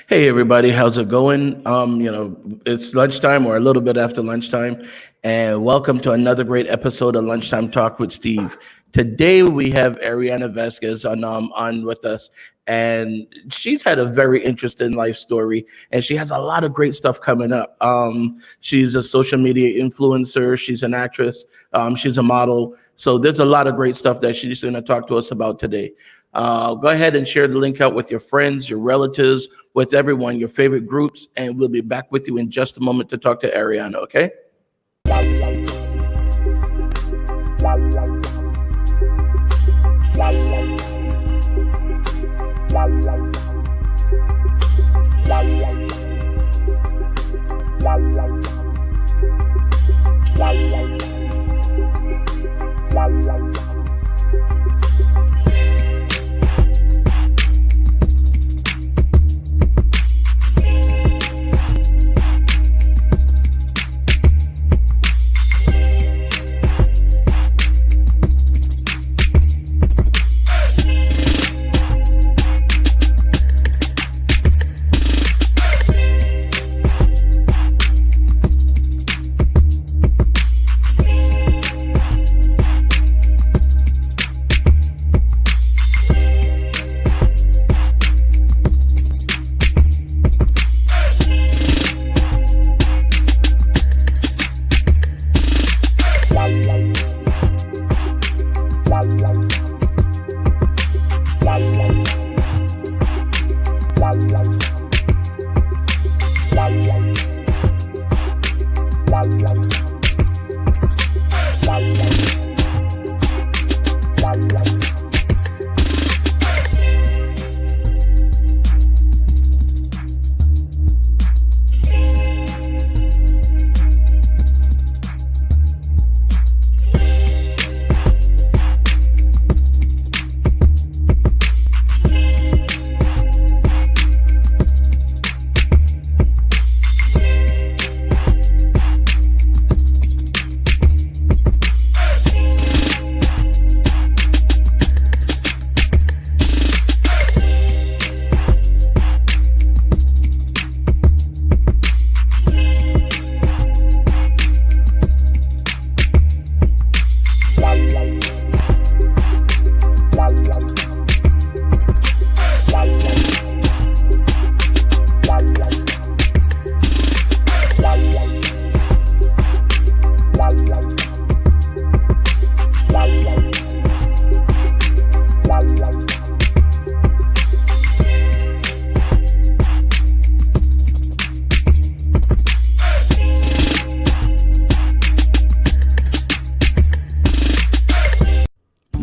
Hey everybody, how's it going? It's lunchtime or a little bit after lunchtime, and welcome to another great episode of Lunchtime Talk with Steve. Today we have Ariena Vasquez on with us, and she's had a very interesting life story, and she has a lot of great stuff coming up. She's a social media influencer, she's an actress, she's a model. So there's a lot of great stuff that she's going to talk to us about today. Go ahead and share the link out with your friends, your relatives, with everyone, your favorite groups, and we'll be back with you in just a moment to talk to Ariana, okay?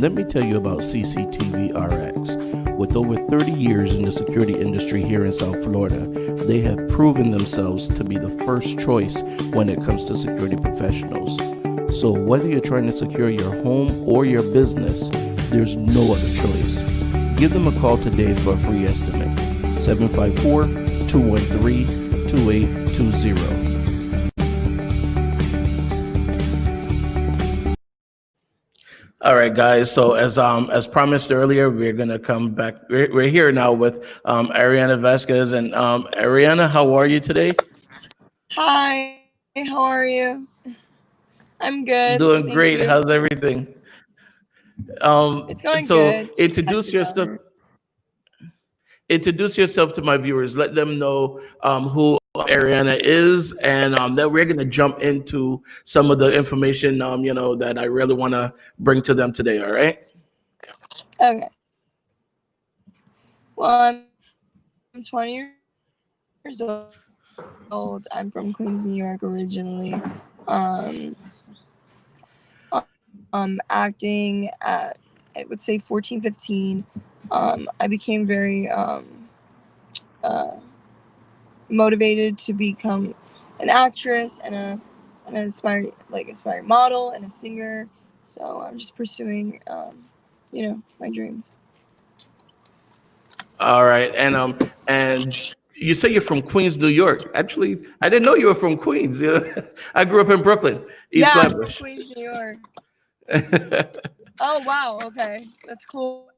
Let me tell you about CCTV RX. With over 30 years in the security industry here in South Florida, they have proven themselves to be the first choice when it comes to security professionals. So whether you're trying to secure your home or your business, there's no other choice. Give them a call today for a free estimate. 754-213-2820. All right, guys. So as promised earlier, we're gonna come back. We're here now with Ariena Vasquez, and Ariena, how are you today? Hi, how are you? I'm good. Doing Thank great. you. How's everything? It's going So good. Just introduce excited about yourself. it. Introduce yourself to my viewers. Let them know who Ariana is, and then we're gonna jump into some of the information that I really want to bring to them today. All right. Okay. Well, I'm 20 years old. I'm from Queens, New York originally. Um, acting at, I would say 14, 15. I became very uh, motivated to become an actress and an aspiring model and a singer. So I'm just pursuing my dreams. All right, and you say you're from Queens, New York. Actually, I didn't know you were from Queens. I grew up in Brooklyn, East Yeah, I'm from Flatbush. Queens, New York. Oh wow, okay, that's cool.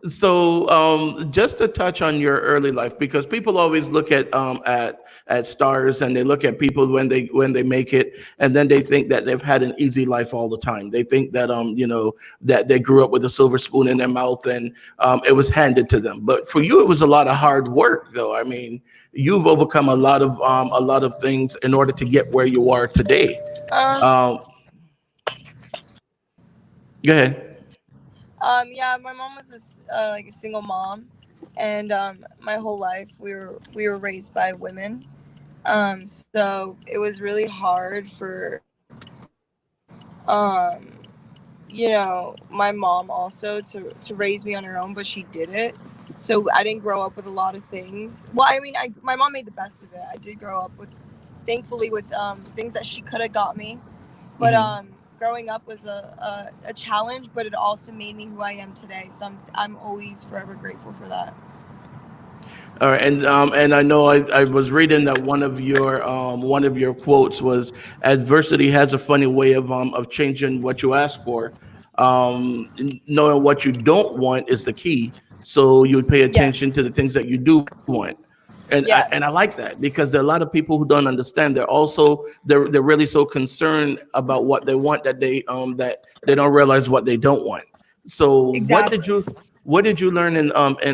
So, just to touch on your early life, because people always look at stars, and they look at people when they make it, and then they think that they've had an easy life all the time. They think that that they grew up with a silver spoon in their mouth, and it was handed to them. But for you, it was a lot of hard work, though. I mean, you've overcome a lot of things in order to get where you are today. Um, Um, Go ahead. yeah, my mom was like a single mom, and my whole life we were raised by women. So it was really hard for my mom also to raise me on her own, but she did it. So I didn't grow up with a lot of things. Well, I mean, my mom made the best of it. I did grow up with, thankfully, with things that she could have got me. But Mhm. growing up was a challenge, but it also made me who I am today. So I'm always forever grateful for that. All right, and I know I was reading that one of your quotes was, "Adversity has a funny way of changing what you ask for. Knowing what you don't want is the key, so you would pay attention Yes. to the things that you do want." And I like Yes. that, because there are a lot of people who don't understand. They're really so concerned about what they want that they don't realize what they don't want. So Exactly. what did you learn in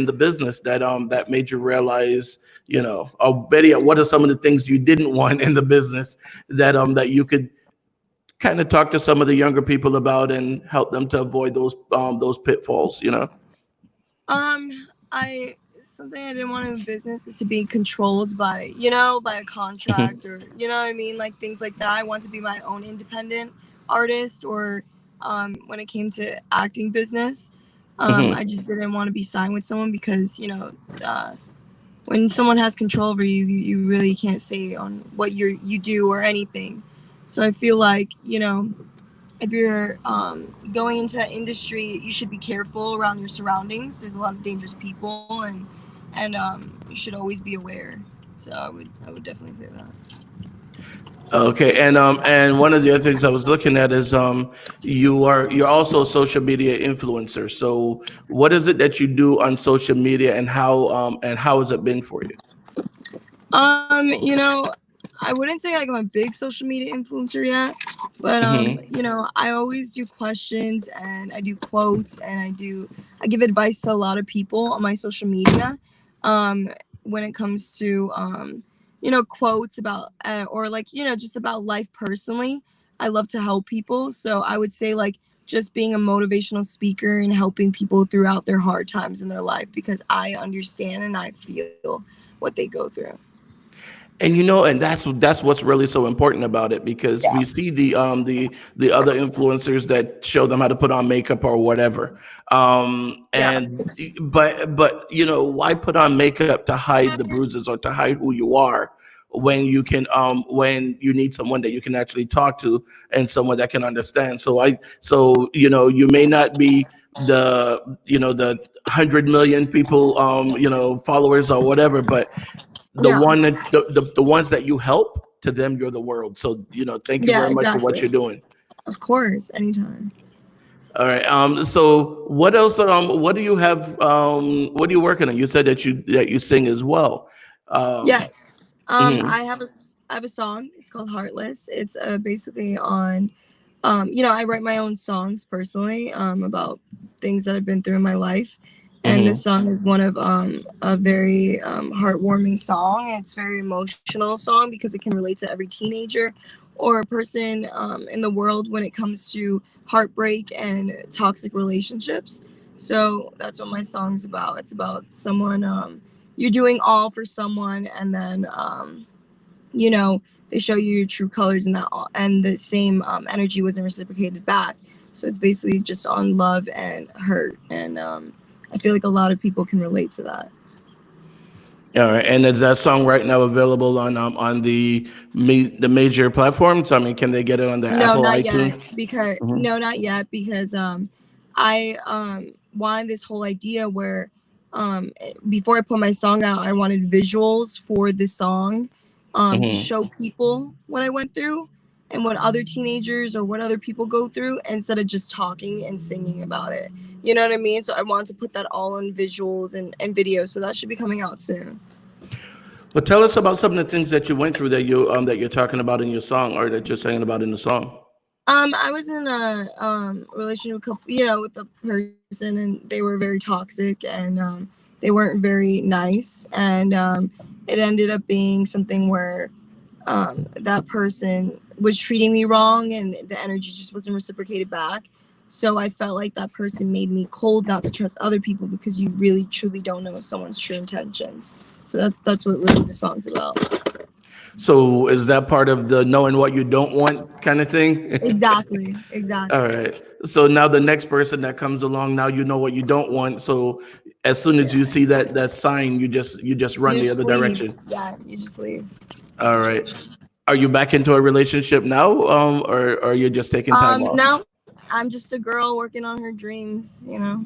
the business that made you realize, or better yet, what are some of the things you didn't want in the business that you could kind of talk to some of the younger people about and help them to avoid those pitfalls, you know? I something I didn't want in business is to be controlled by by a Hmm. contract, or what I mean, like things like that. I want to be my own independent artist, or when it came to acting business, I Hmm. just didn't want to be signed with someone because uh, when someone has control over you, you really can't say on what you do or anything. So I feel like if you're going into that industry, you should be careful around your surroundings. There's a lot of dangerous people, and you should always be aware. So I would definitely say that. Okay, and one of the other things I was looking at is you're also a social media influencer. So what is it that you do on social media, and how has it been for you? I wouldn't say like I'm a big social media influencer yet, but Hmm. I always do questions, and I do quotes, and I give advice to a lot of people on my social media. Um, when it comes to quotes about or like just about life personally, I love to help people. So I would say like just being a motivational speaker and helping people throughout their hard times in their life, because I understand and I feel what they go through. And that's what's really so important about it, because Yeah. we see the other influencers that show them how to put on makeup or whatever. Yeah. And but why put on makeup to hide the bruises or to hide who you are, when you need someone that you can actually talk to, and someone that can understand. So you may not be the 100 million people, followers or whatever, but Yeah. the ones that you help, to them you're the world. So thank you Yeah, very much for what exactly. you're doing. Of course, anytime. All right, so what else, what are you working on? You said that you sing as well. um Yes. mhm, I have a song. It's called Heartless. It's basically on I write my own songs personally about things that I've been through in my life. And this mhm. song is one of a very heartwarming song. It's a very emotional song because it can relate to every teenager or a person in the world when it comes to heartbreak and toxic relationships. So that's what my song's about. It's about someone, you're doing all for someone, and then you know they show you your true colors, and the same energy wasn't reciprocated back. So it's basically just on love and hurt, and I feel like a lot of people can relate to that. All right, and is that song right now available on the major platforms? I mean, can they get it on the No, Apple not iTunes? yet. Because Hmm. no, not yet. Because I wanted this whole idea where before I put my song out, I wanted visuals for the song to Hmm. show people what I went through. and what other teenagers or what other people go through instead of just talking and singing about it. You know what I mean? So I wanted to put that all in visuals and videos. So that should be coming out soon. Well, tell us about some of the things that you went through that you're talking about in your song, or that you're saying about in the song. I was in a relationship with a person, and they were very toxic, and they weren't very nice, and it ended up being something where that person was treating me wrong, and the energy just wasn't reciprocated back. So I felt like that person made me cold, not to trust other people, because you really truly don't know someone's true intentions. So that's what really the song's about. So is that part of the knowing what you don't want kind of thing? Exactly, All exactly. right. So now the next person that comes along, now you know what you don't want. So as soon as Yeah. you see that sign, you just run You the just other leave. direction. Yeah, you just leave the All right. situation. Are you back into a relationship now, or you're just taking time off? No, I'm just a girl working on her dreams. I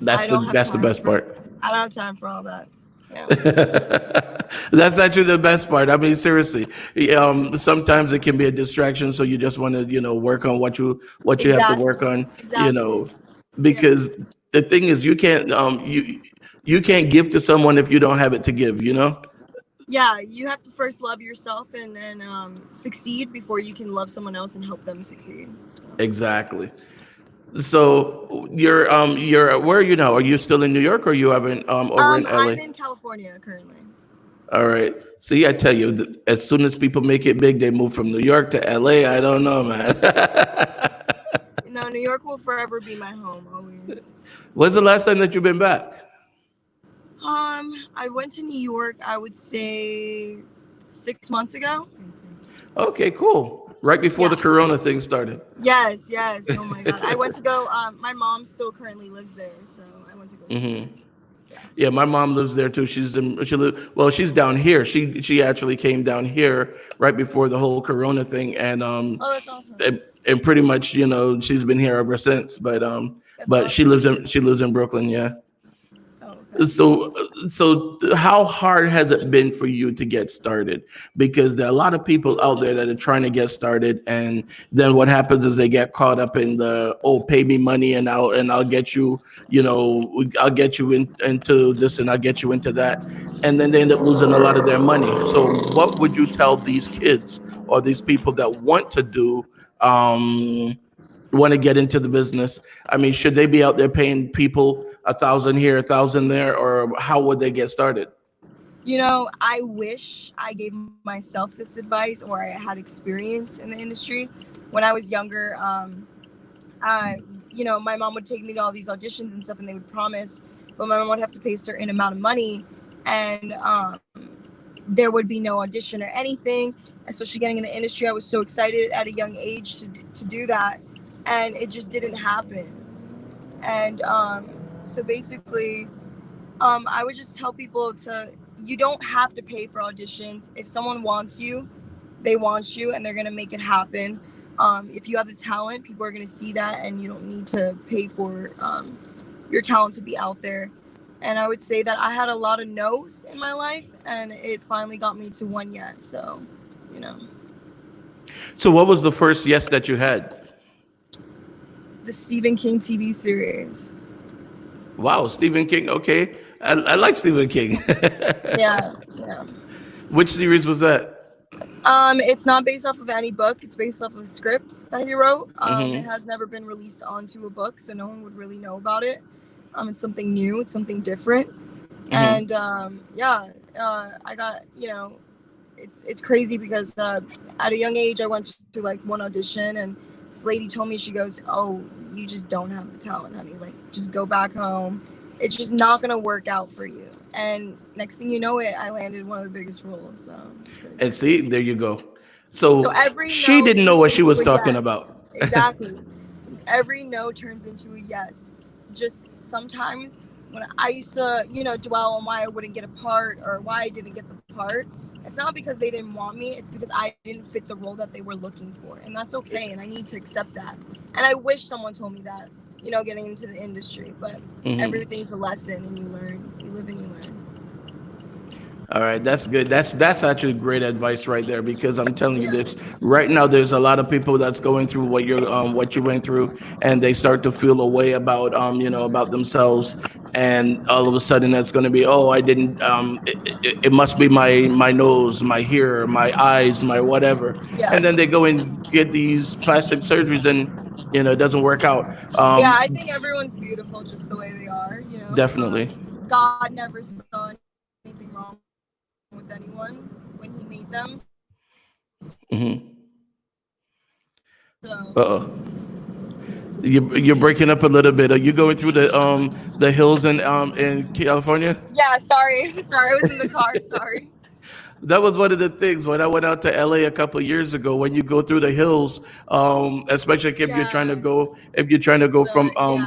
That's the don't have that's the time best for. part. I don't have time for all that. Yeah. That's actually the best part. I mean, seriously, sometimes it can be a distraction, so you just want to, work on what you have to work Exactly. on, you Exactly. know, Yeah. because the thing is, you can't give to someone if you don't have it to give, you know. Yeah. You have to first love yourself and succeed before you can love someone else and help them succeed. Exactly. So you're where are you now? Are you still in New York, or you haven't over in I'm LA? in California currently. All right. See, I tell you, as soon as people make it big, they move from New York to LA. I don't know, man. New York will forever be my home, always. When's the last time that you've been back? I went to New York, I would say 6 months ago. Okay, cool. Right before Yeah. the Corona thing started. Yes, yes. Oh my God. I went to go. My mom still currently lives there, so I went to go see her. Hmm. Yeah. Yeah, my mom lives there too. She's down here. She actually came down here right before the whole Corona thing, Oh, that's awesome. and pretty much she's been here ever since. But That's but she awesome. lives in she lives in Brooklyn. Yeah. Oh, okay. So how hard has it been for you to get started? Because there are a lot of people out there that are trying to get started, and then what happens is they get caught up in the, oh, pay me money and I'll get you, I'll get you into this and I'll get you into that, and then they end up losing a lot of their money. So what would you tell these kids or these people that um want to get into the business? I mean, should they be out there paying people 1,000 here, 1,000 there, or how would they get started? I wish I gave myself this advice or I had experience in the industry. When I was younger, my mom would take me to all these auditions and stuff, and they would promise, but my mom would have to pay a certain amount of money, and there would be no audition or anything. Especially getting in the industry, I was so excited at a young age to do that, and it just didn't happen. And so basically, I would just tell people you don't have to pay for auditions. If someone wants you, they want you, and they're gonna make it happen. If you have the talent, people are gonna see that, and you don't need to pay for your talent to be out there. And I would say that I had a lot of no's in my life, and it finally got me to one yes. So, you know, So what was the first yes that you had? the Stephen King TV series. Wow, Stephen King. Okay, I like Stephen King. Yeah, yeah. Which series was that? It's not based off of any book. It's based off of a script that he wrote. It Hmm. has never been released onto a book, so no one would really know about it. It's something new. It's something different. Hmm. And yeah, I got it's crazy because at a young age I went to like one audition, and this lady told me, she goes, "Oh, you just don't have the talent, honey. Like, just go back home. It's just not gonna work out for you." And next thing you know, I landed one of the biggest roles. So it's crazy. And see, there you go. So So every she no didn't know turns what she into was a talking yes. about. Exactly. Every no turns into a yes. Just sometimes when I used to, dwell on why I wouldn't get a part or why I didn't get the part, it's not because they didn't want me. It's because I didn't fit the role that they were looking for. And that's okay. And I need to accept that. And I wish someone told me that, getting into the industry. But Hmm. everything's a lesson, and you learn. You live and you learn. All right, that's good. That's actually great advice right there because I'm telling you Yeah. this right now. There's a lot of people that's going through what you went through, and they start to feel a way about about themselves, and all of a sudden that's going to be, oh, I didn't it must be my nose, my hair, my eyes, my whatever, Yeah. and then they go and get these plastic surgeries, and it doesn't work out. Yeah, I think everyone's beautiful just the way they are, you know. Definitely. God never saw anything wrong with anyone when he made them, so Hmm. Uh-oh. You're breaking up a little bit. Are you going through the hills in California? yeah, sorry. Sorry, I was in the car, sorry. That was one of the things when I went out to LA a couple of years ago. When you go through the hills, especially Yeah. if you're trying to go So yeah.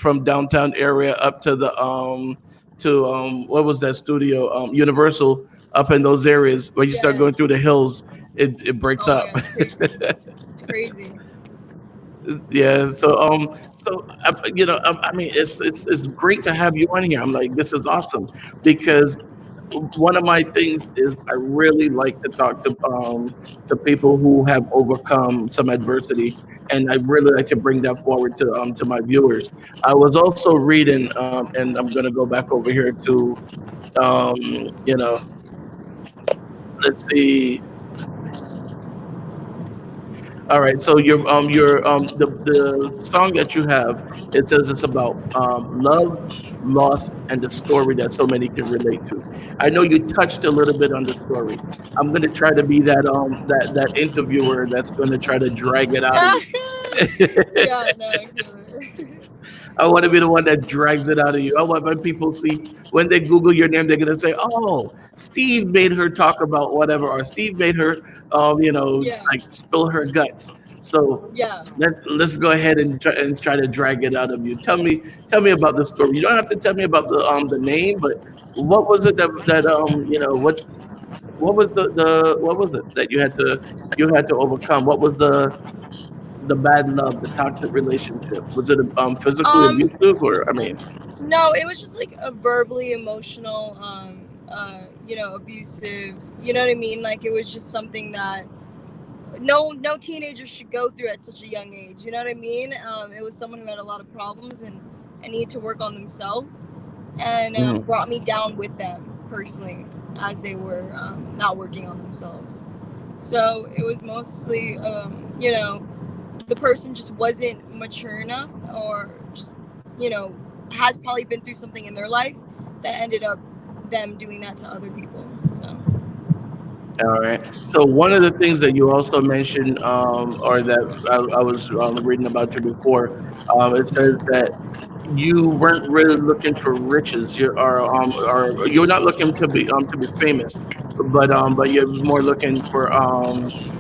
from downtown area up to the what was that studio, Universal, up in those areas. When you start going through the Yes. hills, it breaks Oh my up. god, it's crazy. It's crazy. Yeah. I mean, it's great to have you on here. I'm like, this is awesome because one of my things is I really like to talk to people who have overcome some adversity, and I really like to bring that forward to my viewers. I was also reading, and I'm gonna go back over here to um, you know, let's see. All right, so the song that you have, it says it's about love, loss, and the story that so many can relate to. I know you touched a little bit on the story. I'm gonna try to be that interviewer that's gonna try to drag it out of you. yeah, no, I feel it. I want to be the one that drags it out of you. I want when people see when they Google your name, they're gonna say, "Oh, Steve made her talk about whatever," or Steve made her, yeah. like spill her guts. So Yeah. let's go ahead and try to drag it out of you. Tell me about the story. You don't have to tell me about the name, but what was it that what was the what was it that you had to overcome? What was the bad love, the toxic relationship? Was it physically Um, abusive, or I mean? no, it was just like a verbally emotional, abusive. You know what I mean? Like it was just something that no teenager should go through at such a young age. You know what I mean? It was someone who had a lot of problems and needed to work on themselves, and Mhm. brought me down with them personally as they were not working on themselves. So it was mostly, the person just wasn't mature enough, or just, has probably been through something in their life that ended up them doing that to other people. So All right. So one of the things that you also mentioned, or that I was reading about you before, it says that you weren't really looking for riches. You're not looking to be famous, but you're more looking for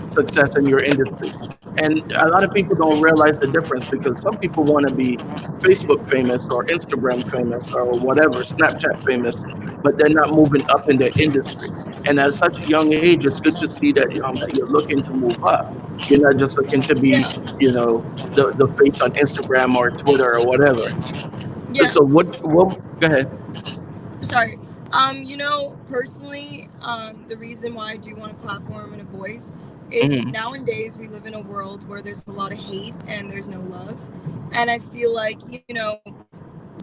success in your industry. And a lot of people don't realize the difference because some people want to be Facebook famous or Instagram famous or whatever, Snapchat famous, but they're not moving up in their industry. And at such a young age, it's good to see that you're looking to move up. You're not just looking to be, yeah, the face on Instagram or Twitter or whatever. yeah. So what go ahead. Sorry. Personally, the reason why I do want a platform and a voice is Hmm. nowadays we live in a world where there's a lot of hate and there's no love. And I feel like,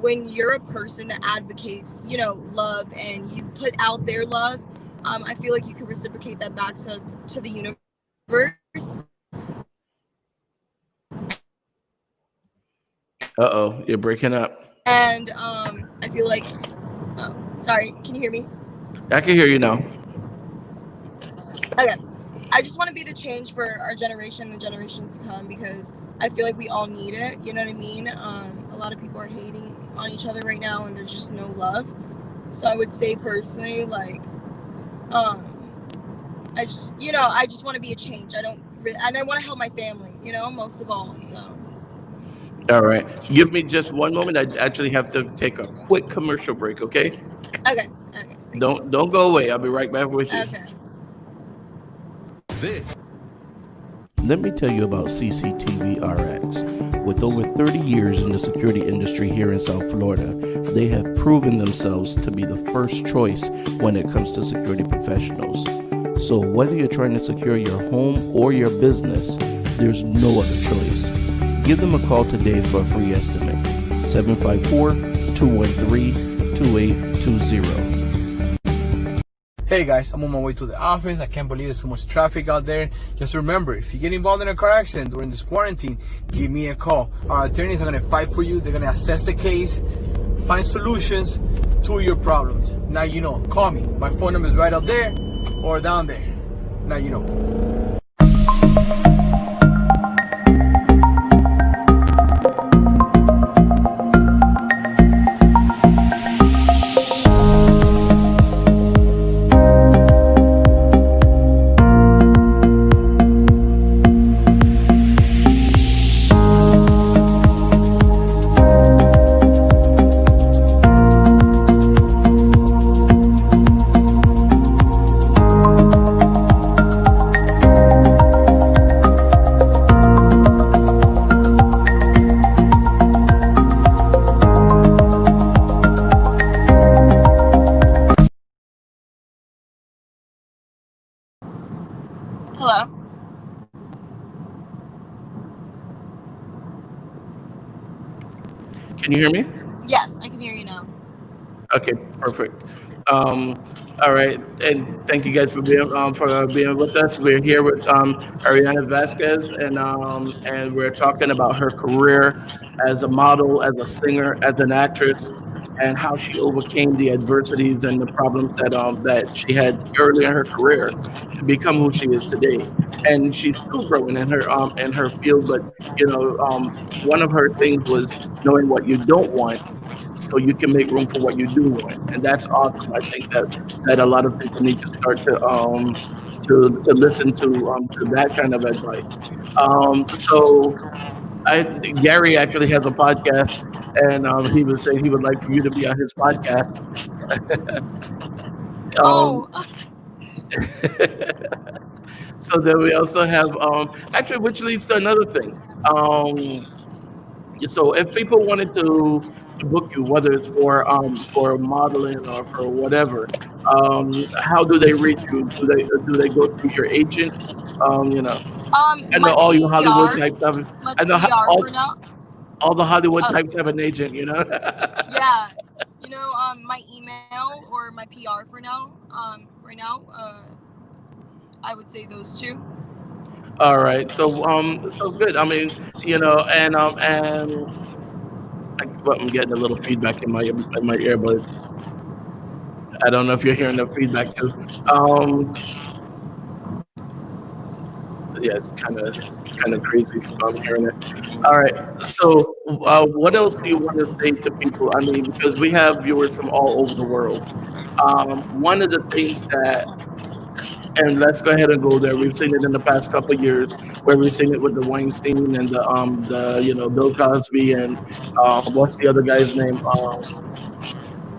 when you're a person that advocates, love, and you put out their love, I feel like you can reciprocate that back to the universe. Uh-oh, you're breaking up. And I feel like, oh, sorry, can you hear me? I can hear you now. Okay. I just want to be the change for our generation, the generations to come, because I feel like we all need it. You know what I mean? A lot of people are hating on each other right now, and there's just no love. So I would say personally, like, um, I just want to be a change. And I want to help my family. Most of all. So All right. Give me just one moment. I actually have to take a quick commercial break, okay? okay, okay, thank you. Don't go away. I'll be right back with you. Okay. Let me tell you about CCTV RX. With over 30 years in the security industry here in South Florida, they have proven themselves to be the first choice when it comes to security professionals. So whether you're trying to secure your home or your business, there's no other choice. Give them a call today for a free estimate. 754-213-2820. Hey guys, I'm on my way to the office. I can't believe there's so much traffic out there. Just remember, if you get involved in a car accident during this quarantine, give me a call. Our attorneys are going to fight for you. They're going to assess the case, find solutions to your problems. Now you know. Call me. My phone number is right up there or down there. Now you know. Hello. Can you hear me? Yes, I can hear you now. Okay, perfect. Um, all right, and thank you guys for being with us. We're here with Ariena Vasquez, and we're talking about her career as a model, as a singer, as an actress, and how she overcame the adversities and the problems that she had early in her career to become who she is today. And she's still growing in her field, but one of her things was knowing what you don't want so you can make room for what you do want, and that's awesome. I think that a lot of people need to start to listen to that kind of advice. So I Gary actually has a podcast, and he was saying he would like for you to be on his podcast. Um, Oh, so then we also have actually, which leads to another thing. Um, so if people wanted to book you, whether it's for modeling or for whatever, how do they reach you? Do they go through your agent? You know, I know my all you Hollywood PR, types have. my I know PR for now. all the Hollywood Oh, types have an agent. yeah. My email or my PR for now. Right now, I would say those two. All right, so good. I mean, and well, I'm getting a little feedback in my earbuds. I don't know if you're hearing the feedback too. Um, yeah, it's kind of crazy hearing it. All right. So, what else do you want to say to people? I mean, because we have viewers from all over the world. One of the things that, and let's go ahead and go there. We've seen it in the past couple of years, where we've seen it with the Weinstein and the Bill Cosby and what's the other guy's name?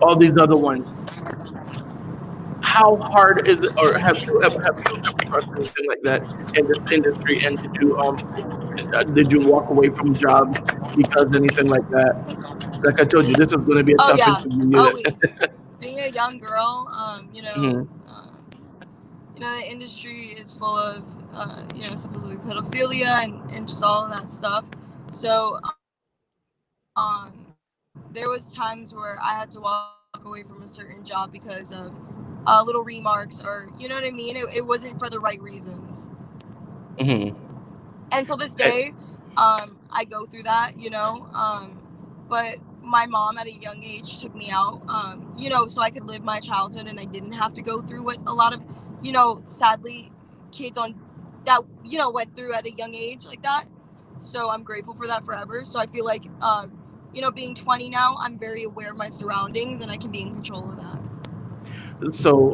All these other ones. How hard is it, or have you ever trust anything like that in this industry? And did you walk away from jobs because anything like that? Like I told you, this is going to be a Oh tough yeah, interview. always. Being a young girl, Mhm. the industry is full of, supposedly pedophilia and just all of that stuff. So, there was times where I had to walk away from a certain job because of little remarks, or you know what I mean. It wasn't for the right reasons. Mhm. And till this Eh, day, I go through that, but my mom at a young age took me out, so I could live my childhood and I didn't have to go through what a lot of, sadly, kids on that, went through at a young age like that. So I'm grateful for that forever. So I feel like, being 20 now, I'm very aware of my surroundings and I can be in control of that. so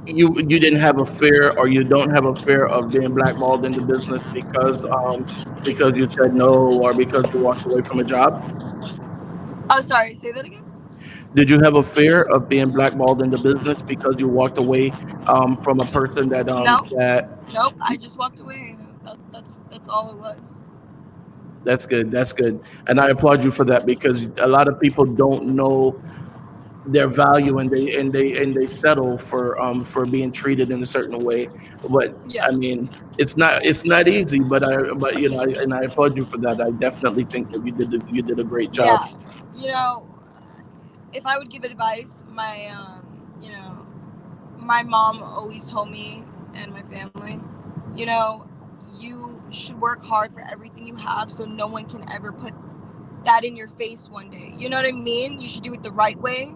you didn't have a fear, or you don't have a fear of being blackballed in the business because you said no, or because you walked away from a job. Oh, sorry, say that again. Did you have a fear of being blackballed in the business because you walked away from a person that No, that nope. I just walked away. That's all it was. that's good. That's good. And I applaud you for that because a lot of people don't know their value and they settle for being treated in a certain way. But Yeah, I mean, it's not easy, but and I applaud you for that. I definitely think that you did a great job. yeah. You know, if I would give advice, my mom always told me and my family, you know, you should work hard for everything you have so no one can ever put that in your face one day. You know what I mean? You should do it the right way,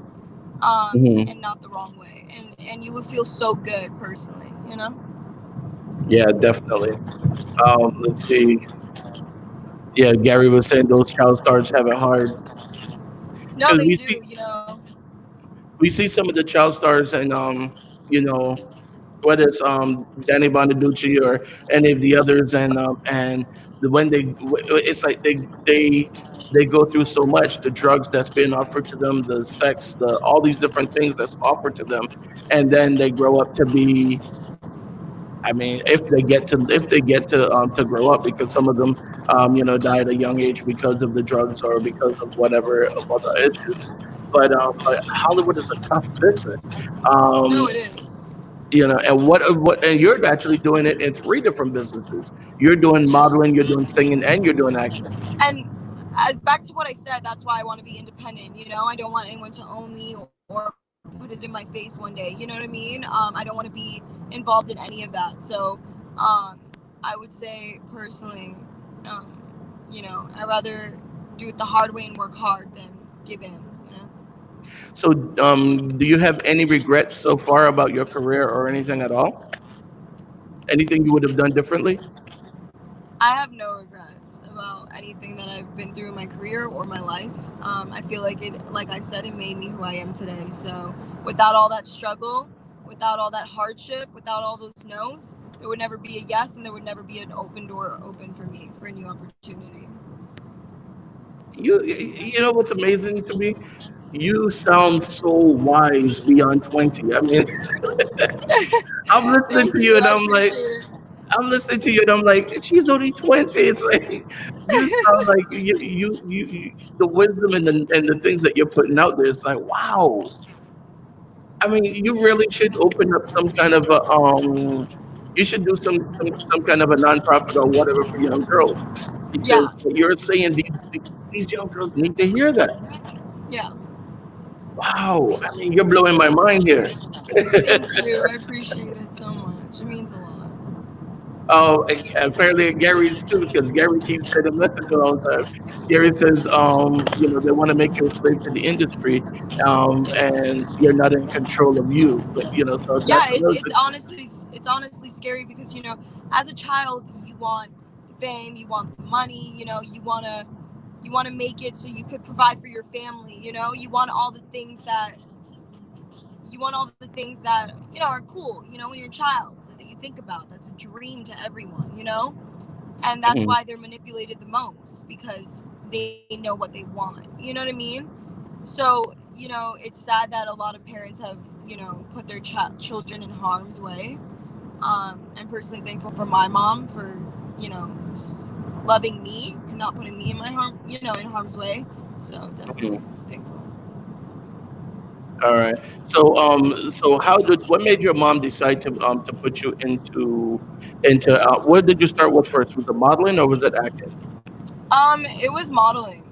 Hmm. and not the wrong way. And you would feel so good personally, you know? Yeah, definitely. Let's see. Yeah, Gary was saying those child stars have it hard No, because they do, you know. we see some of the child stars and you know whether it's Danny Bonaducci or any of the others, and when it's like they go through so much, the drugs that's being offered to them, the sex, the all these different things that's offered to them, and then they grow up to be. I mean, if they get to grow up, because some of them, die at a young age because of the drugs or because of whatever of other issues. But Hollywood is a tough business. No, Um, it is. and you're actually doing it in three different businesses. You're doing modeling, you're doing singing, and you're doing acting. And back to what I said, that's why I want to be independent. You know, I don't want anyone to own me or put it in my face one day. You know what I mean? I don't want to be involved in any of that. So, I would say personally, um, I'd rather do it the hard way and work hard than give in. You know? So, do you have any regrets so far about your career or anything at all? Anything you would have done differently? I have no regrets about anything that I've been through in my career or my life. I feel like like I said, it made me who I am today. So without all that struggle, without all that hardship, without all those no's, there would never be a yes, and there would never be an open door open for me for a new opportunity. You know what's amazing to me? You sound so wise beyond 20. I mean, I'm listening Thank to you you. and I appreciate it. I'm like, she's only 20. It's like you sound like the wisdom and the things that you're putting out there. It's like, wow. I mean, you really should open up some kind of a you should do some kind of a nonprofit or whatever for young girls because Yeah, what you're saying these young girls need to hear that. yeah. Wow. I mean, you're blowing my mind here. Thank you. I appreciate it so much. It means a lot. Oh, and apparently Gary's too, because Gary keeps sending messages all the time. Gary says, they want to make you a slave to the industry, and you're not in control of you. But so Yeah, that's another it's honestly scary because as a child you want the fame, you want the money, you want to make it so you could provide for your family. You want all the things that are cool. When you're a child that you think about. That's a dream to everyone. And that's thing. why they're manipulated the most because they know what they want. You know what I mean? So it's sad that a lot of parents have put their children in harm's way. I'm personally thankful for my mom for loving me and not putting me in in harm's way. So definitely Mhm. thankful. All right. So what made your mom decide to put you into what did you start with first? Was it modeling or was it acting? It was modeling.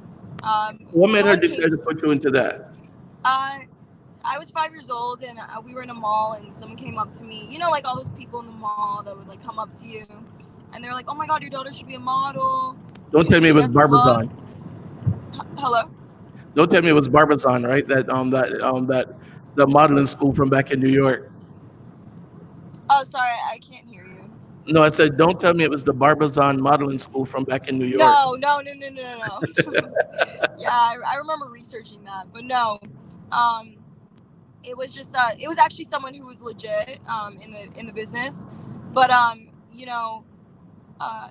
What made her Someone decide came. to put you into that? Uh, I was 5 years old, and we were in a mall, and someone came up to me. Like all those people in the mall that would like come up to you, and they were like, "Oh my God, your daughter should be a model. Don't tell me it She was has the look." Barbizon. Hello. Don't tell me it was Barbizon, right? That the modeling school from back in New York. Oh, sorry, I can't hear you. No, I said don't tell me it was the Barbizon modeling school from back in New York. No, no, no, no, no, no. Yeah, I remember researching that, but no. Um, it was just it was actually someone who was legit in the business, but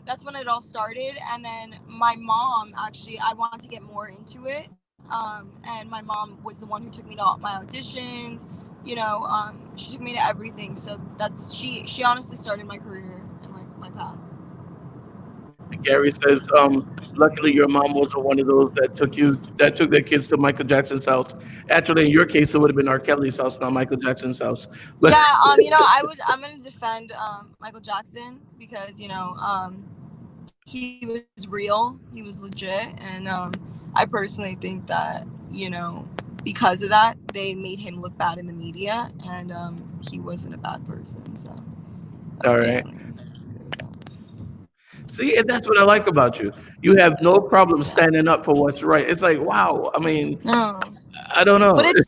that's when it all started. And then my mom, actually, I wanted to get more into it. And my mom was the one who took me to all my auditions. She took me to everything. So that's she honestly started my career and like my path. Gary says, luckily your mom wasn't one of those that took their kids to Michael Jackson's house. Actually, in your case, it would have been R. Kelly's house, not Michael Jackson's house. But Yeah, I'm gonna defend Michael Jackson because he was real, he was legit, and I personally think that because of that they made him look bad in the media, and he wasn't a bad person. So I all would right. definitely agree with that. See, and that's what I like about you. You have no problem Yeah. standing up for what's right. It's like, wow. I mean, No, I don't but know. it's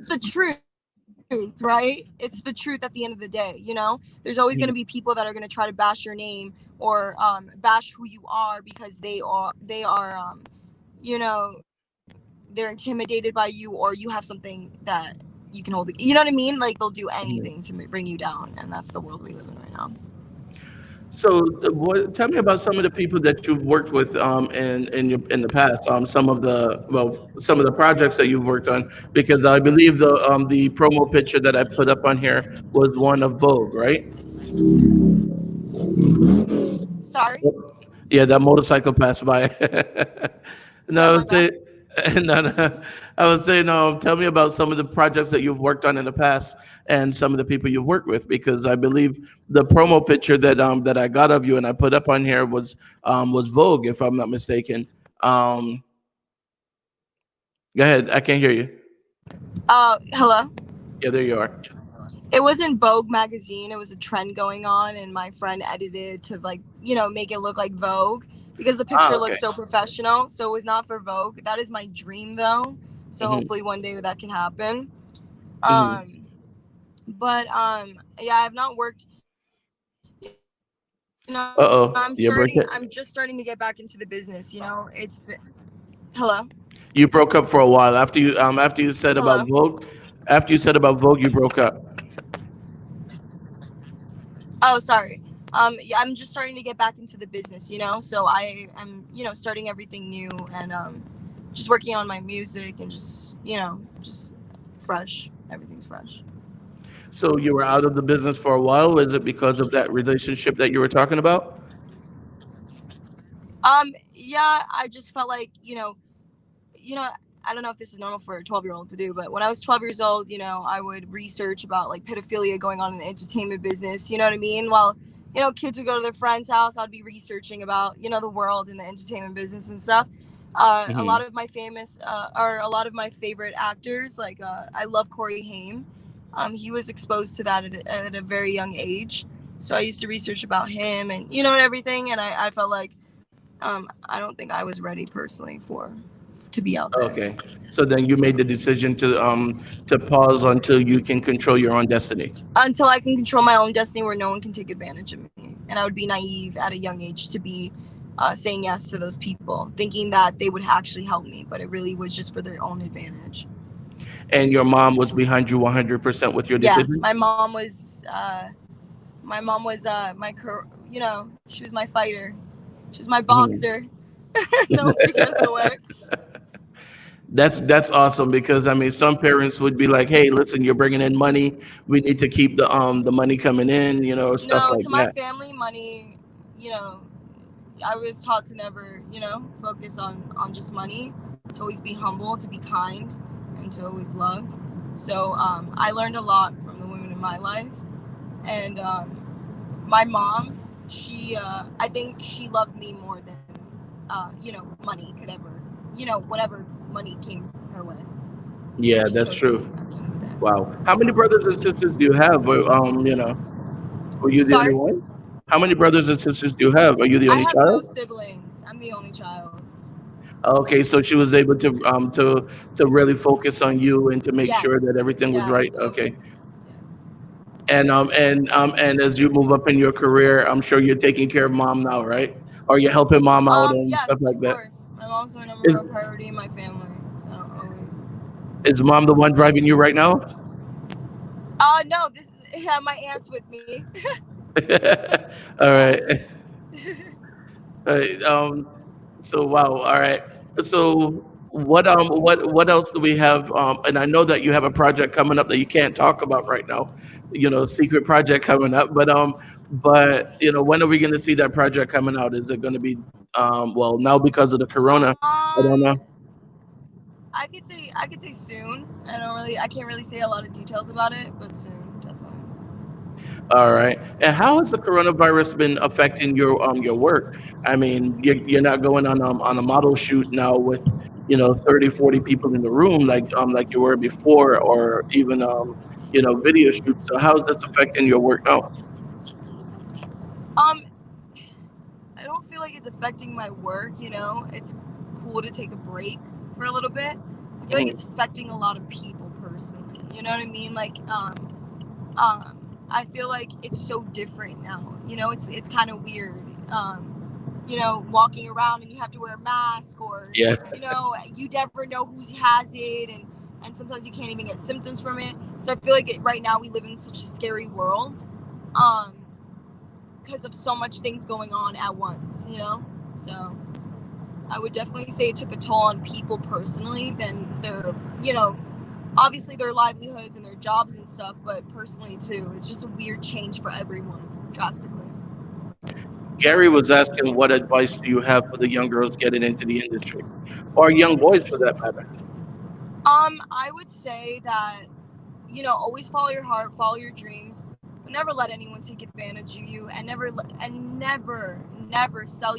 the truth, right? It's the truth at the end of the day. There's always going to be people that are going to try to bash your name or bash who you are because you know, they're intimidated by you, or you have something that you can hold. You know what I mean? Like they'll do anything to bring you down, and that's the world we live in right now. So, tell me about some of the people that you've worked with in the past. Some of the projects that you've worked on, because I believe the promo picture that I put up on here was one of Vogue, right? Sorry. Yep. Yeah, that motorcycle passed by. Yeah, No, I my would bad. say, no, no. I would say, no. Tell me about some of the projects that you've worked on in the past, and some of the people you've worked with, because I believe the promo picture that I got of you and I put up on here was Vogue, if I'm not mistaken. Um, Go ahead. I can't hear you. Hello. Yeah, there you are. It was in Vogue magazine. It was a trend going on, and my friend edited to like make it look like Vogue because the Ah, picture looked okay. so professional. So it was not for Vogue. That is my dream though. So Hmm. hopefully one day that can happen. Hmm. Um, but yeah, I've not worked. Uh I'm oh, starting. you I'm broke just it. starting to get back into the business. It's been. Hello. You broke up for a while after you said Hello. about Vogue. After you said about Vogue, you broke up. Oh, sorry. Yeah, I'm just starting to get back into the business. So I am, starting everything new, and just working on my music, and just fresh. Everything's fresh. So you were out of the business for a while. Is it because of that relationship that you were talking about? Yeah, I just felt like, you know, I don't know if this is normal for a 12-year-old to do, but when I was 12 years old, I would research about like pedophilia going on in the entertainment business. You know what I mean? While, kids would go to their friend's house, I'd be researching about, the world in the entertainment business and stuff. A lot Hmm. of my or a lot of my favorite actors, like I love Corey Haim. He was exposed to that at a very young age. So I used to research about him and, everything. And I felt like I don't think I was ready personally to be out there Okay. So then you made the decision to pause until you can control your own destiny. until I can control my own destiny where no one can take advantage of me. And I would be naive at a young age to be saying yes to those people, thinking that they would actually help me, but it really was just for their own advantage. And your mom was behind you 100% with your Yeah, decision. she was my fighter. She was my Mhm. boxer. No one could get in the way. That's awesome, because I mean some parents would be like, "Hey, listen, you're bringing in money. We need to keep the money coming in, stuff No, like to my that." family, money, you know, I was taught to never, focus on just money, to always be humble, to be kind, and to always love. So I learned a lot from the women in my life, and my mom, I think she loved me more than, money could ever, whatever money came her way. Yeah, She that's chose me true. at the end of the day. Wow. How many brothers and sisters do you have? Were you the only Sorry, one? How many brothers and sisters do you have? Are you the I only have no child? siblings. I'm the only child. Okay, so she was able to really focus on you and to make sure that Yes, everything was right. yes, Okay. always. Yes. And as you move up in your career, I'm sure you're taking care of mom now, right? Or you're helping mom out and stuff Yes, like of that. course. My mom's my number Is one priority in my family, so always. is mom the one driving you right now? No, this yeah, my aunt's with me. All Yeah. right. All right. So wow. All right. So what else do we have? And I know that you have a project coming up that you can't talk about right now, secret project coming up. But when are we going to see that project coming out? Is it going to be well, now because of the corona? I don't know. I could say soon. I can't really say a lot of details about it, but soon, definitely. All right. And how has the coronavirus been affecting your work? I mean, you're not going on a model shoot now with 30, 40 people in the room like you were before, or even video shoots. So how is this affecting your work now? Um, I don't feel like it's affecting my work. It's cool to take a break for a little bit. I feel like Mhm. it's affecting a lot of people personally. You know what I mean? Like, I feel like it's so different now. It's kind of weird. Walking around and you have to wear a mask, or Yeah. you never know who has it, and sometimes you can't even get symptoms from it. So I feel like right now we live in such a scary world, because of so much things going on at once. So I would definitely say it took a toll on people personally. Then obviously their livelihoods and their jobs and stuff, but personally too, it's just a weird change for everyone, drastically. Gary was asking, what advice do you have for the young girls getting into the industry, or young boys for that matter? I would say that always follow your heart, follow your dreams, but never let anyone take advantage of you, and never sell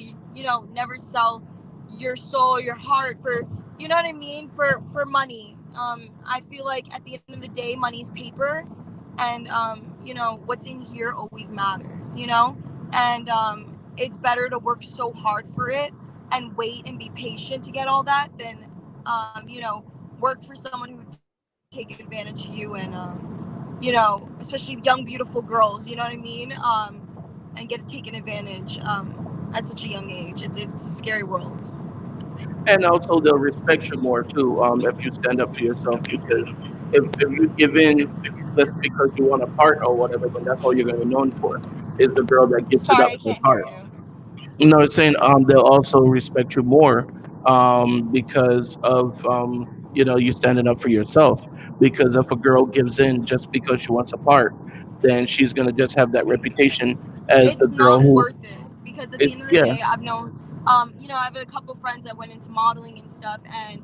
never sell your soul, your heart for, what I mean, for money. I feel like at the end of the day, money's paper, and what's in here always matters, and it's better to work so hard for it and wait and be patient to get all that than work for someone who take advantage of you, and especially young beautiful girls, you know what I mean, and get taken advantage at such a young age. It's a scary world. And also they'll respect you more too, if you stand up for yourself. Because if you give in just because you want a part or whatever, then that's all you're going to be known for, is the girl that gives it Sorry, up I for a can't hear part. you. No, it's saying they'll also respect you more because of you standing up for yourself. Because if a girl gives in just because she wants a part, then she's going to just have that reputation as the It's girl not who worth it, because at the is. end of the Yeah. day, I've known, I've had a couple friends that went into modeling and stuff, and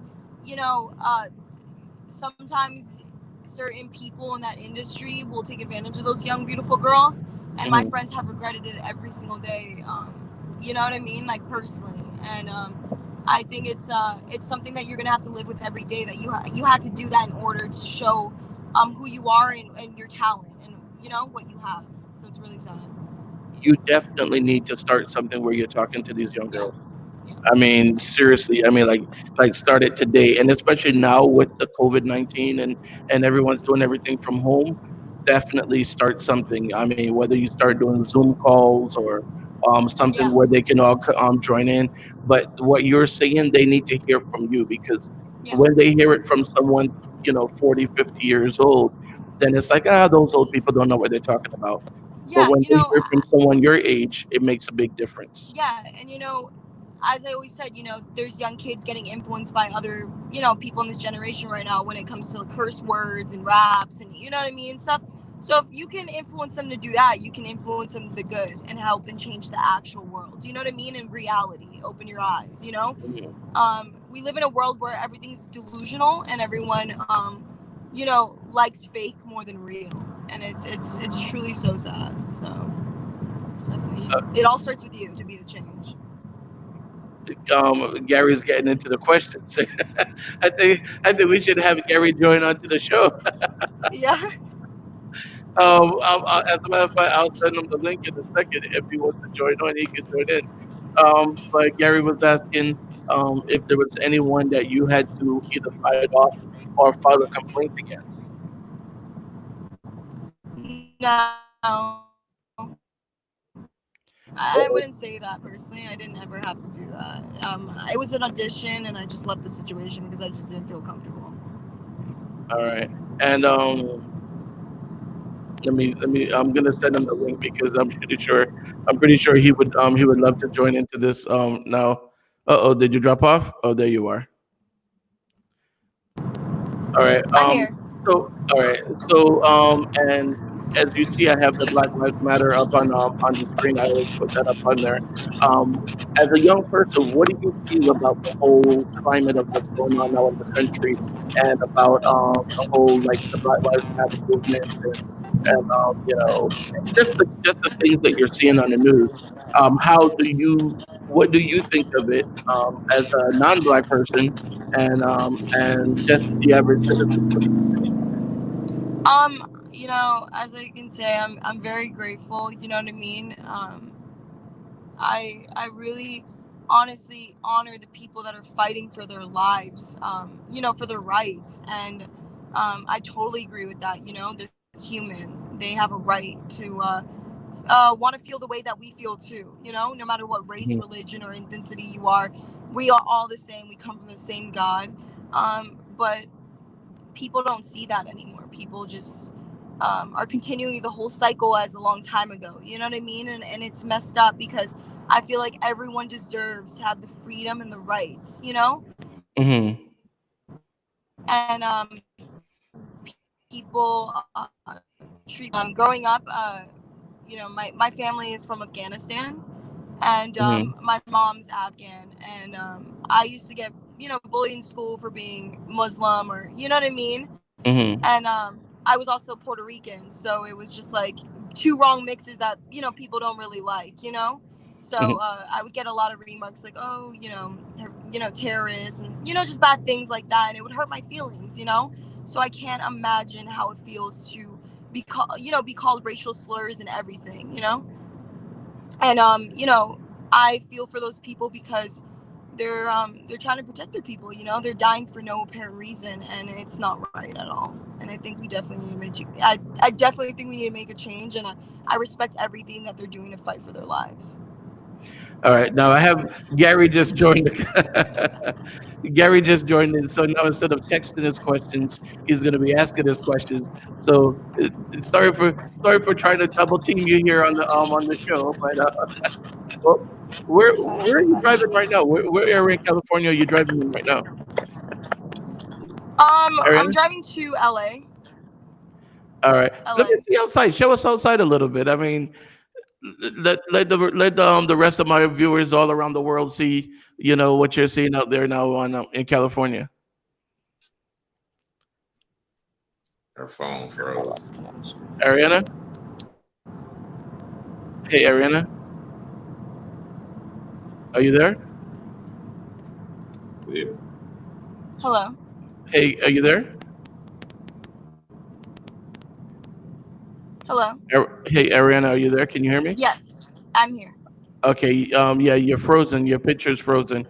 sometimes certain people in that industry will take advantage of those young beautiful girls, and my Mhm. friends have regretted it every single day. You know what I mean, like personally, and I think it's something that you're gonna have to live with every day, that you have to do that in order to show who you are, and your talent, and what you have. So it's really sad. You definitely need to start something where you're talking to these young Yeah, girls. yeah, I mean, seriously. I mean, like start it today, and especially now with the COVID-19 and everyone's doing everything from home. Definitely start something. I mean, whether you start doing Zoom calls or something yeah, where they can all join in. But what you're saying, they need to hear from you, because yeah, when they hear it from someone 40, 50 years old, then it's like, those old people don't know what they're talking about. But yeah. when they hear from someone your age, it makes a big difference. Yeah, and as I always said, there's young kids getting influenced by other, people in this generation right now when it comes to curse words and raps, and you know what I mean, stuff. So if you can influence them to do that, you can influence them to the good and help and change the actual world. You know what I mean? In reality, open your eyes. Mhm. We live in a world where everything's delusional, and everyone, likes fake more than real, and it's truly so sad. So it's definitely, it all starts with you to be the change. Gary's getting into the questions. I think we should have Gary join onto the show. Yeah. As a matter of fact, I'll send him the link in a second. If he wants to join on, he can join in. But Gary was asking if there was anyone that you had to either fight off or file a complaint against. No, I Oh, wouldn't say that personally. I didn't ever have to do that. It was an audition, and I just left the situation because I just didn't feel comfortable. all right. And let me. I'm gonna send him the link because I'm pretty sure he would love to join into this now. Uh oh, did you drop off? Oh, there you are. All right. I'm here. All right. And as you see, I have the Black Lives Matter up on the screen. I always put that up on there. Um, as a young person, what do you feel about the whole climate of what's going on now in the country, and about the whole like the Black Lives Matter movement, and just the things that you're seeing on the news? How do you What do you think of it as a non-black person, and just the average citizen? What do you As I can say, I'm very grateful. You know what I mean? I really honestly honor the people that are fighting for their lives, for their rights. And I totally agree with that. They're human. They have a right to want to feel the way that we feel too. No matter what race, think? religion, or ethnicity you are, we are all the same. We come from the same God. But people don't see that anymore. People just are continuing the whole cycle as a long time ago. You know what I mean? And it's messed up because I feel like everyone deserves to have the freedom and the rights. Mm-hmm. And people treat growing up. My family is from Afghanistan, and Mm-hmm. my mom's Afghan, and I used to get bullied in school for being Muslim, or you know what I mean. Mm-hmm. And I was also Puerto Rican, so it was just like two wrong mixes that people don't really like. So I would get a lot of remarks like, oh, terrorists, and just bad things like that, and it would hurt my feelings. So I can't imagine how it feels to be called racial slurs and everything. And I feel for those people because they're trying to protect their people. They're dying for no apparent reason, and it's not right at all. And I think we definitely need to I definitely think we need to make a change, and I respect everything that they're doing to fight for their lives. All right. Now I have Gary just joined. Gary just joined in. So now instead of texting his questions, he's going to be asking his questions. So sorry for trying to double team you here on the show. But well, where are you driving right now? Where area in California are you driving in right now? I'm Ariana? driving to LA. All right. Let me LA. see outside. Show us outside a little bit. I mean, let the rest of my viewers all around the world see what you're seeing out there now in California. Her phone I froze. lost connection. Ariana, hey Ariana, are you there? See, Hello. Hey, are you there? Hello. Hey Ariana, are you there? Can you hear me? Yes, I'm here. Okay. Yeah, you're frozen. Your picture's frozen.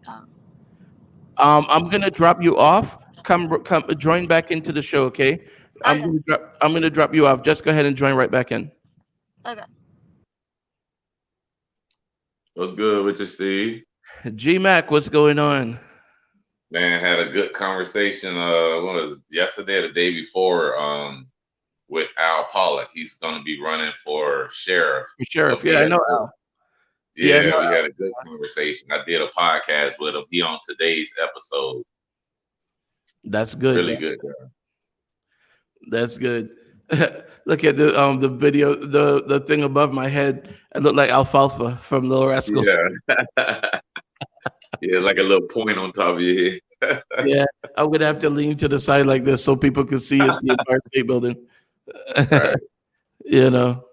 Um, I'm gonna drop you off. Come, join back into the show. Okay. okay. I'm gonna drop you off. Just go ahead and join right back in. Okay. what's good with you, Steve? G Mac, what's going on? Man, had a good conversation. What was it, yesterday or the day before? With Al Pollock. He's going to be running for sheriff. Sheriff. So Yeah, I know good, Al. Yeah, I yeah, know we Al. had a good conversation. I did a podcast with him. He on today's episode. That's good. Really good guy. That's good. Look at the video, the thing above my head. It looked like alfalfa from Little Rascals. Yeah. Yeah, like a little point on top of your head. Yeah, I'm gonna have to lean to the side like this so people can see it's the Empire State Building. Right. you know,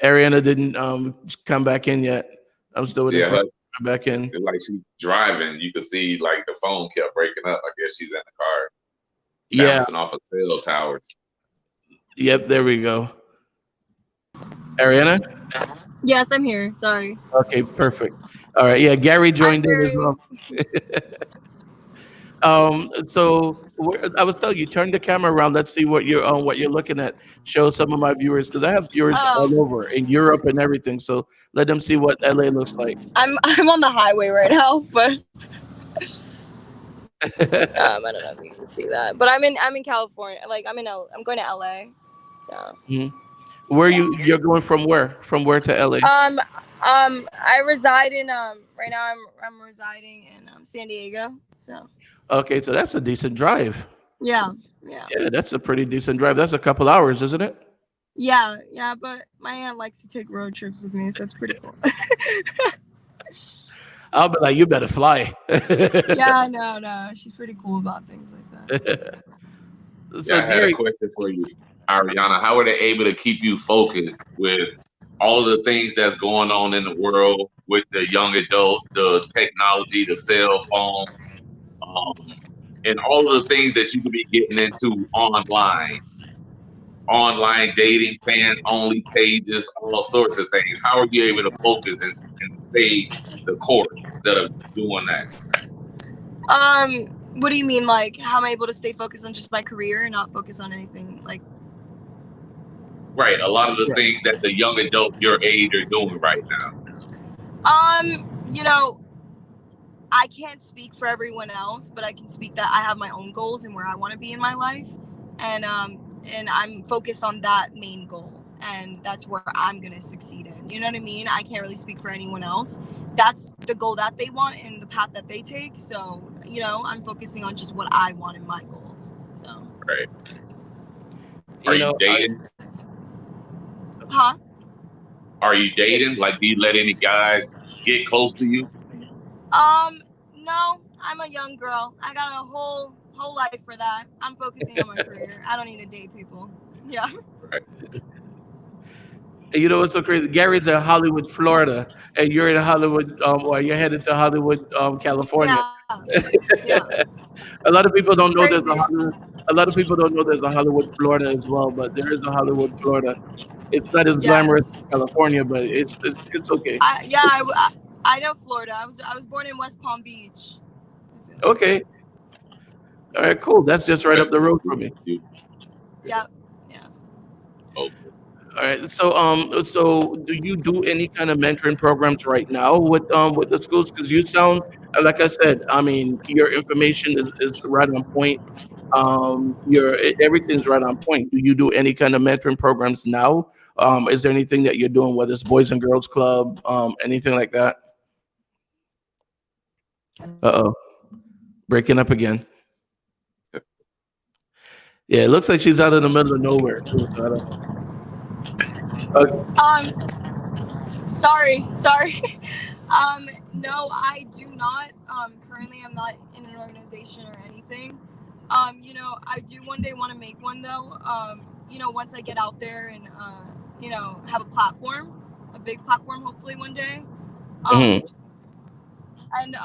Ariana didn't come back in yet. I'm still waiting Yeah, for her to come back in. like she's driving. You could see like the phone kept breaking up. I guess she's in the car Yeah. bouncing off of cell towers. Yep. There we go. Ariana. Yes, I'm here. Sorry. Okay. Perfect. All right. Yeah. Gary Hi, joined in as Gary. well. So I was telling you, turn the camera around. Let's see what you're looking at. Show some of my viewers because I have viewers Oh, all over in Europe and everything. So let them see what LA looks like. I'm on the highway right now, but I don't know if you can see that. But I'm in California. Like I'm going to LA. So. Mhm. You're going from where? From where to LA? I reside in right now I'm residing in San Diego. So Okay, so that's a decent drive. yeah, yeah, Yeah, that's a pretty decent drive. That's a couple hours, isn't it? yeah. But my aunt likes to take road trips with me, so it's pretty cool. I'll be like, you better fly. Yeah, no, she's pretty cool about things like that. So Yeah, I had a Gary, question for you, Ariana. How are they able to keep you focused with all of the things that's going on in the world with the young adults, the technology, the cell phone, and all of the things that you could be getting into online dating, fans only pages, all sorts of things. How are you able to focus and stay the course instead of doing that? What do you mean? Like, how am I able to stay focused on just my career and not focus on anything? Like, Right. A lot of the things that the young adults your age are doing right you know, I can't speak for everyone else, but I can speak that I have my own goals and where I want to be in my life, and I'm focused on that main goal, and that's where I'm gonna succeed in. You know what I mean? I can't really speak for anyone else. That's the goal that they want and the path that they take. So, I'm focusing on just what I want in my goals. So, now. Right. Are you you know, dating? huh? Are you dating? Like, do you let any guys get close to you? No, I'm a young girl. I got a whole life for that. I'm focusing on my career. I don't need to date people. Yeah. Right. you know what's so crazy? Gary's in Hollywood, Florida, and you're in Hollywood, or you're headed to Hollywood, California. Yeah. Yeah. A lot of people It's don't know there's a crazy. Hollywood. A lot of people don't know there's a Hollywood, Florida as well, but there is a Hollywood, Florida. It's not as glamorous as Yes. California, but it's okay. I know Florida. I was born in West Palm Beach. Okay, all right, cool. That's just right up West the road Palm from me. Beach. Yeah. Yeah. Okay. All right. So do you do any kind of mentoring programs right now with the schools? Because you sound like I said. I mean, your information is right on point. Everything's right on point. Do you do any kind of mentoring programs now? Is there anything that you're doing, whether it's Boys and Girls Club, anything like that? Uh-oh, breaking up again. Yeah, it looks like she's out in the middle of nowhere too. So I don't. Sorry. No, I do not. Currently, I'm not in an organization or anything. I do one day want to make one though. Once I get out there and have a platform, a big platform, hopefully one day. Mhm, And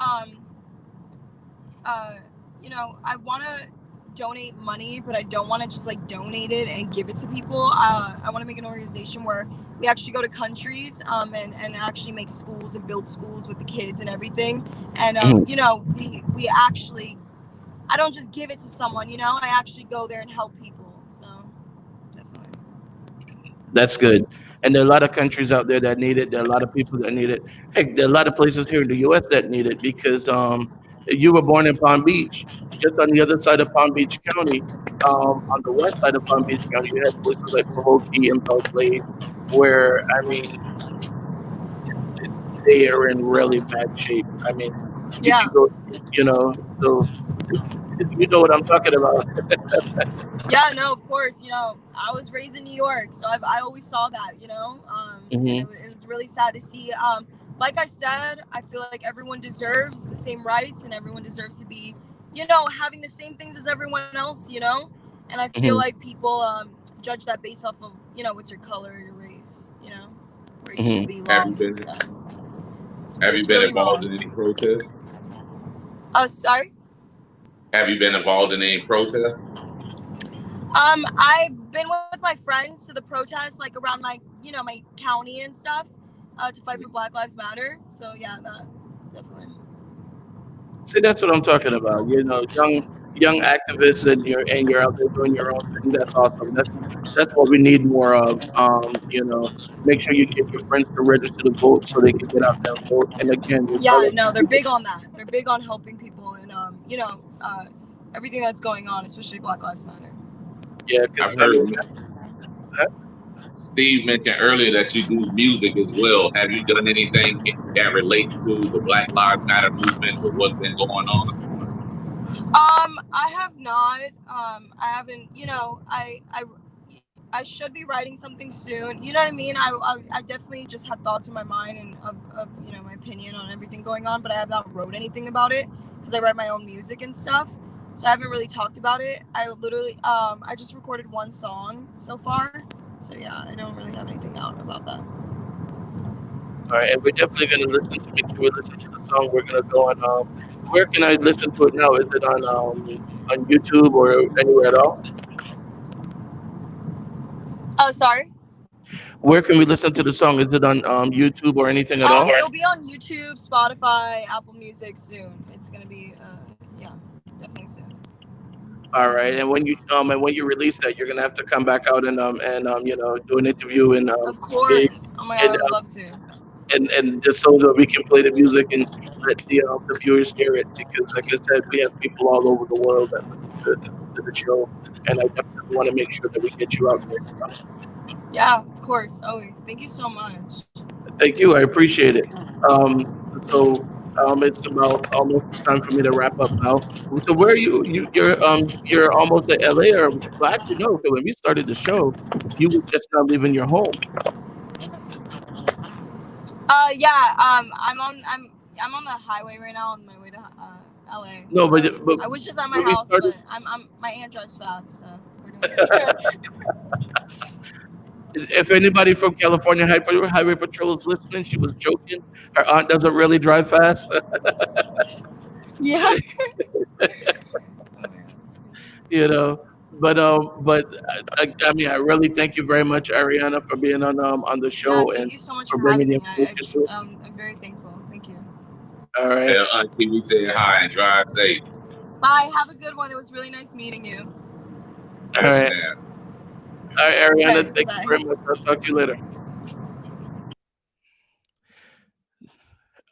I want to donate money, but I don't want to just like donate it and give it to people. I want to make an organization where we actually go to countries and actually make schools and build schools with the kids and everything. And mhm. we actually, I don't just give it to someone. I actually go there and help people. So definitely. That's good. And there are a lot of countries out there that need it. There are a lot of people that need it. Heck, there are a lot of places here in the U.S. that need it because you were born in Palm Beach. Just on the other side of Palm Beach County, on the west side of Palm Beach County, you have places like Pahokee and Belle Glade, where I mean they are in really bad shape. I mean, you Yeah. can go, so you know what I'm talking about. Yeah, no, of course. I was raised in New York, so I always saw that. And Hmm. it was really sad to see. Like I said, I feel like everyone deserves the same rights, and everyone deserves to be, having the same things as everyone else. And I feel Hmm. like people judge that based off of what's your color, or your race. Where you Hmm. should Have you belong. been So have you it's been really involved in wrong. any protests? Oh, sorry. Have you been involved in any protests? I've been with my friends to the protests, like around my county and stuff, to fight for Black Lives Matter. So yeah, that definitely. See, that's what I'm talking about. Young activists, and you're out there doing your own thing. That's awesome. That's what we need more of. Make sure you get your friends to register to vote so they can get out there and vote. And again, Yeah, no, they're big on that. They're big on helping people and everything that's going on, especially Black Lives Matter. yeah, because I've I heard mean, Steve mentioned earlier that you do music as well. Have you done anything that relates to the Black Lives Matter movement or what's been going on? I have not. I haven't. I should be writing something soon. You know what I mean? I definitely just have thoughts in my mind and of my opinion on everything going on, but I have not wrote anything about it because I write my own music and stuff. So I haven't really talked about it. I literally I just recorded one song so far. So yeah, I don't really have anything out about that. All right, and we're definitely gonna make sure we listen to the song. We're gonna go on. Where can I listen to it now? Is it on YouTube or anywhere at all? Oh, sorry. Where can we listen to the song? Is it on YouTube or anything at all? It'll be on YouTube, Spotify, Apple Music soon. It's gonna be yeah, definitely soon. All right, and when you release that, you're gonna have to come back out and do an interview and Of course. Oh my god, and I would love to. and just so that we can play the music and let the viewers hear it, because like I said, we have people all over the world that listen to the show, and I definitely want to make sure that we get you out there. Yeah, of course, always. Thank you so much. Thank you, I appreciate it. So it's about almost time for me to wrap up now. So where are you? You're almost at LA, or well, actually no, because when we started the show, you were just now leaving your home. Yeah. I'm on the highway right now on my way to LA. No, So but I was just at my when we house, started, but I'm my aunt drives fast, so we're doing good. if anybody from California Highway Patrol is listening, she was joking. Her aunt doesn't really drive fast, Yeah. you know. But I mean, I really thank you very much, Ariana, for being on the Yeah. show Thank and you so much for for bringing having the me. information to us. I'm very thankful. Thank you. All right, Tell Auntie we said hi and drive safe. Bye. Have a good one. It was really nice meeting you. all Yes, right, ma'am. all right, Ariana. Okay. Thank you Bye. very much. I'll talk to you later.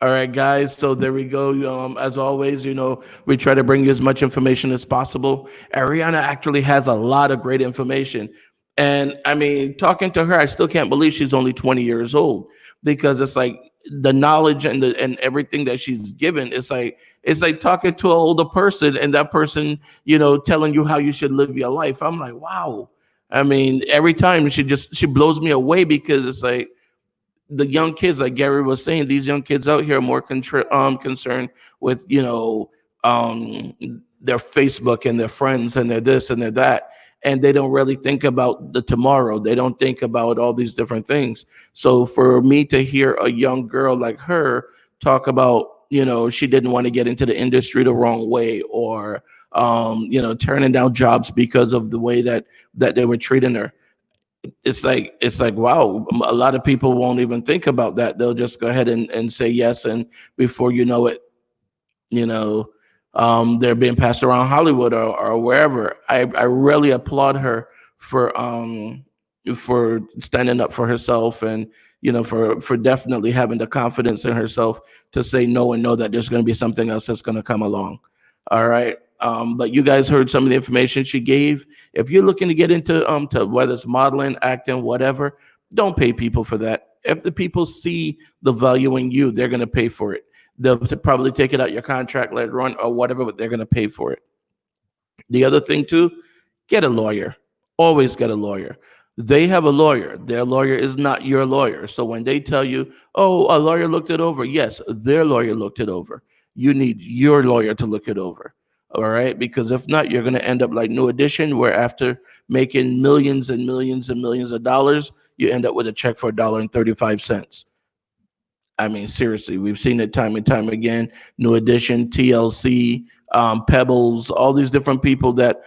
All right, guys. So there we go. As always, we try to bring you as much information as possible. Ariana actually has a lot of great information. And I mean, talking to her, I still can't believe she's only 20 years old, because it's like the knowledge and everything that she's given. It's like talking to an older person, and that person, telling you how you should live your life. I'm like, wow. I mean, every time she blows me away, because it's like the young kids, like Gary was saying, these young kids out here are more concerned with um, their Facebook and their friends and their this and their that, and they don't really think about the tomorrow. They don't think about all these different things. So for me to hear a young girl like her talk about, she didn't want to get into the industry the wrong way, or turning down jobs because of the way that they were treating her, it's like wow, a lot of people won't even think about that. They'll just go ahead and say yes, and before you know it, you know they're being passed around Hollywood or wherever. I really applaud her for standing up for herself, and for definitely having the confidence in herself to say no and know that there's going to be something else that's going to come along. All right. But you guys heard some of the information she gave. If you're looking to get into to whether it's modeling, acting, whatever, don't pay people for that. If the people see the value in you, they're going to pay for it. They'll probably take it out your contract later on or whatever, but they're going to pay for it. The other thing too, get a lawyer. Always get a lawyer. They have a lawyer. Their lawyer is not your lawyer. So when they tell you, oh, a lawyer looked it over, yes, their lawyer looked it over. You need your lawyer to look it over. All right. Because if not, you're going to end up like New Edition, where after making millions and millions and millions of dollars, you end up with a check for $1.35. I mean, seriously, we've seen it time and time again. New Edition, TLC, Pebbles, all these different people that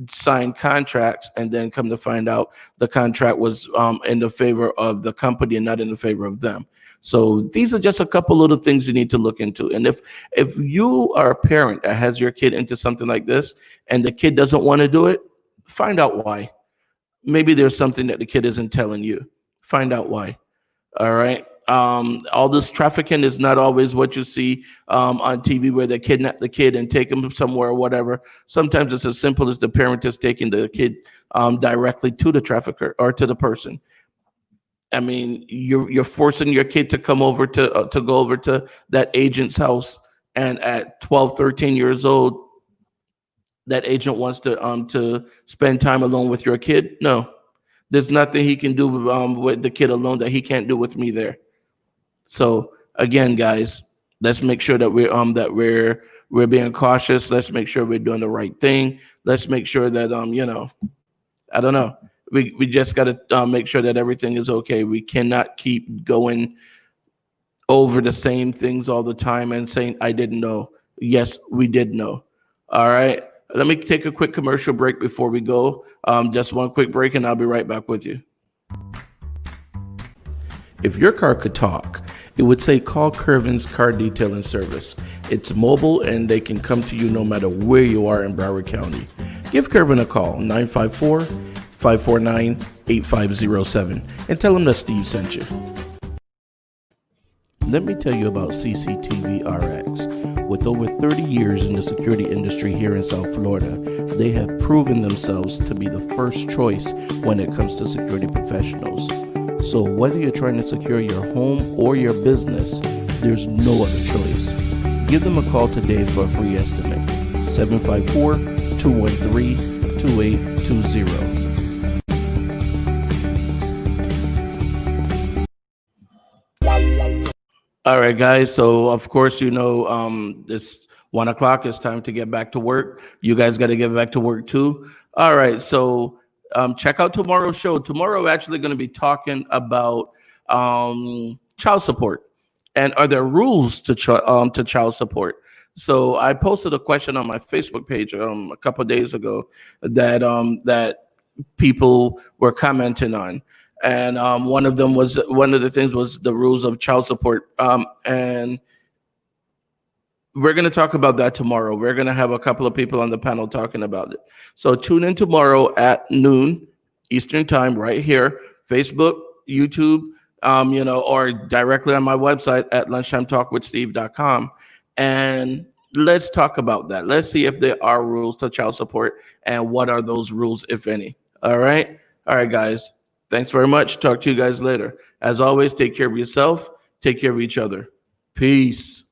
sign contracts, and then come to find out the contract was in the favor of the company and not in the favor of them. So these are just a couple little things you need to look into. And if you are a parent that has your kid into something like this, and the kid doesn't want to do it, find out why. Maybe there's something that the kid isn't telling you. Find out why. All right. All this trafficking is not always what you see on TV, where they kidnap the kid and take him somewhere or whatever. Sometimes it's as simple as the parent is taking the kid directly to the trafficker or to the person. I mean, you're forcing your kid to come over to go over to that agent's house, and at 12, 13 years old, that agent wants to spend time alone with your kid. No, there's nothing he can do with the kid alone that he can't do with me there. So again, guys, let's make sure that we're being cautious. Let's make sure we're doing the right thing. Let's make sure that I don't know. We just got to make sure that everything is okay. We cannot keep going over the same things all the time and saying, I didn't know. Yes, we did know. All right. Let me take a quick commercial break before we go. Just one quick break, and I'll be right back with you. If your car could talk, it would say call Curvin's Car Detailing Service. It's mobile, and they can come to you no matter where you are in Broward County. Give Curvin a call, 954-549-8507, and tell him that Steve sent you. Let me tell you about CCTV RX. With over 30 years in the security industry here in South Florida, they have proven themselves to be the first choice when it comes to security professionals. So whether you're trying to secure your home or your business, there's no other choice. Give them a call today for a free estimate. 754-213-2820. All right, guys. So, of course, it's 1 o'clock. It's time to get back to work. You guys got to get back to work, too. All right. So, check out tomorrow's show. Tomorrow, we're actually going to be talking about child support. And are there rules to child support? So, I posted a question on my Facebook page a couple of days ago that people were commenting on. And one of the things was the rules of child support. And we're going to talk about that tomorrow. We're going to have a couple of people on the panel talking about it. So tune in tomorrow at noon Eastern time, right here, Facebook, YouTube, or directly on my website at lunchtimetalkwithsteve.com. And let's talk about that. Let's see if there are rules to child support and what are those rules, if any. All right, guys. Thanks very much. Talk to you guys later. As always, take care of yourself. Take care of each other. Peace.